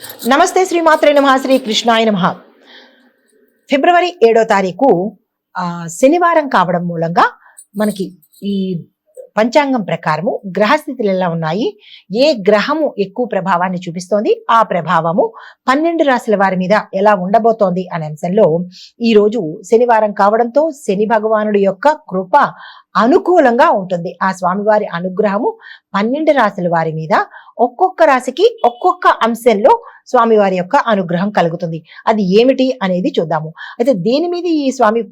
నమస్తే శ్రీమాత్రే నమః, శ్రీ కృష్ణాయ నమః. ఫిబ్రవరి 7వ తారీఖు శనివారం కావడం మూలంగా మనకి ఈ పంచాంగం ప్రకారము గ్రహస్థితులు ఎలా ఉన్నాయి, ఏ గ్రహము ఎక్కువ ప్రభావాన్ని చూపిస్తోంది, ఆ ప్రభావము 12 రాశుల వారి మీద ఎలా ఉండబోతోంది అనే అంశంలో ఈ రోజు శనివారం కావడంతో శని భగవానుడి యొక్క కృప అనుకూలంగా ఉంటుంది. ఆ స్వామివారి అనుగ్రహము 12 రాశుల వారి మీద ఒక్కొక్క రాశికి ఒక్కొక్క అంశంలో స్వామివారి యొక్క అనుగ్రహం కలుగుతుంది. అది ఏమిటి అనేది చూద్దాము. అయితే దేని మీద ఈ స్వామి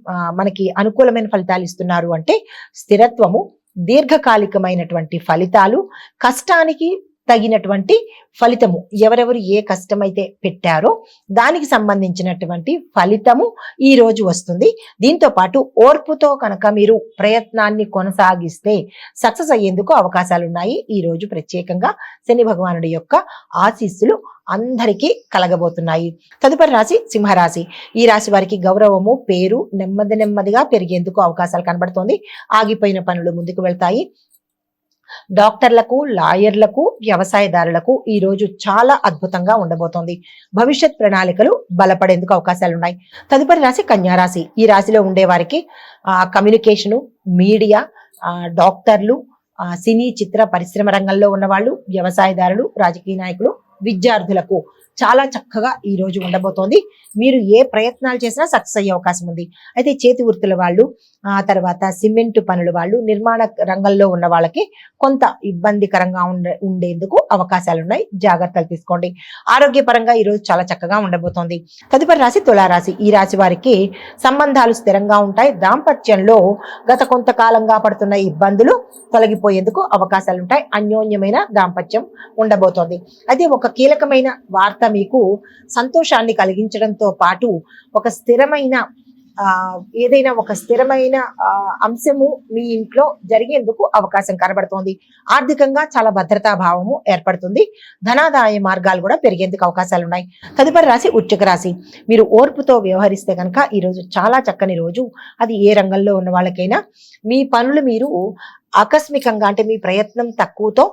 మనకి అనుకూలమైన ఫలితాలు ఇస్తున్నారు అంటే స్థిరత్వము, దీర్ఘకాలికమైనటువంటి ఫలితాలు, కష్టానికి తగినటువంటి ఫలితము, ఎవరెవరు ఏ కష్టమైతే పెట్టారో దానికి సంబంధించినటువంటి ఫలితము ఈ రోజు వస్తుంది. దీంతో పాటు ఓర్పుతో కనుక మీరు ప్రయత్నాన్ని కొనసాగిస్తే సక్సెస్ అయ్యేందుకు అవకాశాలు ఉన్నాయి. ఈ రోజు ప్రత్యేకంగా శని భగవానుడి యొక్క ఆశీస్సులు అందరికీ కలగబోతున్నాయి. తదుపరి రాశి సింహరాశి. ఈ రాశి వారికి గౌరవము, పేరు నెమ్మదిగా పెరిగేందుకు అవకాశాలు కనబడుతోంది. ఆగిపోయిన పనులు ముందుకు వెళ్తాయి. డాక్టర్లకు, లాయర్లకు, వ్యవసాయదారులకు ఈ రోజు చాలా అద్భుతంగా ఉండబోతోంది. భవిష్యత్ ప్రణాళికలు బలపడేందుకు అవకాశాలు ఉన్నాయి. తదుపరి రాశి కన్యా రాశి. ఈ రాశిలో ఉండే వారికి కమ్యూనికేషను, మీడియా, డాక్టర్లు, సినీ చిత్ర పరిశ్రమ రంగంలో ఉన్నవాళ్ళు, వ్యవసాయదారులు, రాజకీయ నాయకులు, విద్యార్థులకు చాలా చక్కగా ఈ రోజు ఉండబోతోంది. మీరు ఏ ప్రయత్నాలు చేసినా సక్సెస్ అయ్యే అవకాశం ఉంది. అయితే చేతి వృత్తుల వాళ్ళు, తర్వాత సిమెంట్ పనుల వాళ్ళు, నిర్మాణ రంగంలో ఉన్న వాళ్ళకి కొంత ఇబ్బందికరంగా ఉండేందుకు అవకాశాలు ఉన్నాయి. జాగ్రత్తలు తీసుకోండి. ఆరోగ్యపరంగా ఈ రోజు చాలా చక్కగా ఉండబోతోంది. తదుపరి రాశి తులారాశి. ఈ రాశి వారికి సంబంధాలు స్థిరంగా ఉంటాయి. దాంపత్యంలో గత కొంతకాలంగా పడుతున్న ఇబ్బందులు తొలగిపోయేందుకు అవకాశాలు ఉంటాయి. అన్యోన్యమైన దాంపత్యం ఉండబోతోంది. అయితే ఒక కీలకమైన వార్త మీకు సంతోషాన్ని కలిగించడంతో పాటు ఒక స్థిరమైన ఏదైనా ఒక స్థిరమైన అంశము మీ ఇంట్లో జరిగేందుకు అవకాశం కనబడుతోంది. ఆర్థికంగా చాలా భద్రతా భావము ఏర్పడుతుంది. ధనాదాయ మార్గాలు కూడా పెరిగేందుకు అవకాశాలు ఉన్నాయి. తదుపరి రాశి వృశ్చిక రాశి. మీరు ఓర్పుతో వ్యవహరిస్తే కనుక ఈరోజు చాలా చక్కని రోజు. అది ఏ రంగంలో ఉన్న వాళ్ళకైనా మీ పనులు మీరు ఆకస్మికంగా, అంటే మీ ప్రయత్నం తక్కువతో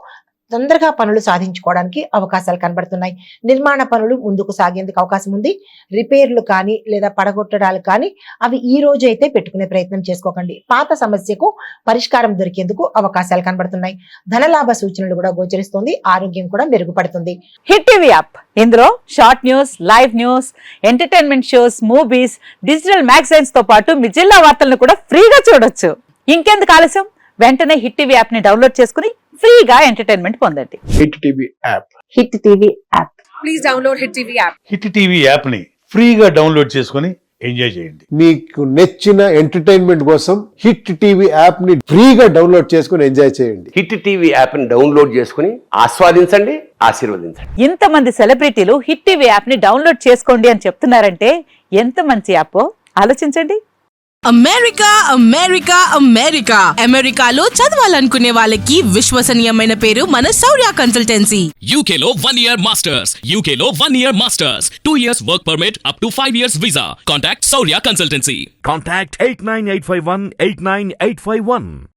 తొందరగా పనులు సాధించుకోవడానికి అవకాశాలు కనబడుతున్నాయి. నిర్మాణ పనులు ముందుకు సాగేందుకు అవకాశం ఉంది. రిపేర్లు కానీ లేదా పడగొట్టడాలు కానీ అవి ఈ రోజు అయితే పెట్టుకునే ప్రయత్నం చేసుకోకండి. పాత సమస్యకు పరిష్కారం దొరికేందుకు అవకాశాలు కనబడుతున్నాయి. ధనలాభ సూచనలు కూడా గోచరిస్తుంది. ఆరోగ్యం కూడా మెరుగుపడుతుంది. హిట్ టీవీ యాప్, ఇందులో short news, live news, entertainment shows, movies, digital magazines తో పాటు మీ జిల్లా వార్తలను కూడా ఫ్రీగా చూడొచ్చు. ఇంకెందుకు ఆలస్యం, వెంటనే హిట్ టీవీ యాప్ ని డౌన్లోడ్ చేసుకుని ఫ్రీగా ఎంటర్టైన్మెంట్ పొందండి. Hit TV app. Hit TV app. Please download hit TV app. Hit TV app ని ఫ్రీగా డౌన్లోడ్ చేసుకుని ఎంజాయ్ చేయండి. మీకు నచ్చిన ఎంటర్టైన్మెంట్ కోసం హిట్ టీవీ యాప్ ని ఫ్రీగా డౌన్లోడ్ చేసుకుని ఎంజాయ్ చేయండి. హిట్ టీవీ యాప్ ని డౌన్లోడ్ చేసుకుని ఆస్వాదించండి, ఆశీర్వదించండి. ఇంతమంది సెలబ్రిటీలు హిట్ టీవీ యాప్ ని డౌన్లోడ్ చేసుకోండి అని చెప్తున్నారంటే ఎంత మంచి యాప్ ఆలోచించండి. అమెరికా అమెరికా అమెరికా అమెరికాలో చదవాలనుకునే వాళ్ళకి విశ్వసనీయమైన పేరు మన శౌర్య కన్సల్టెన్సీ. UK లో 1 year masters. UK లో 1 year masters. 2 years work permit up to 5 years visa. Contact Saurya Consultancy. Contact 89851 89851.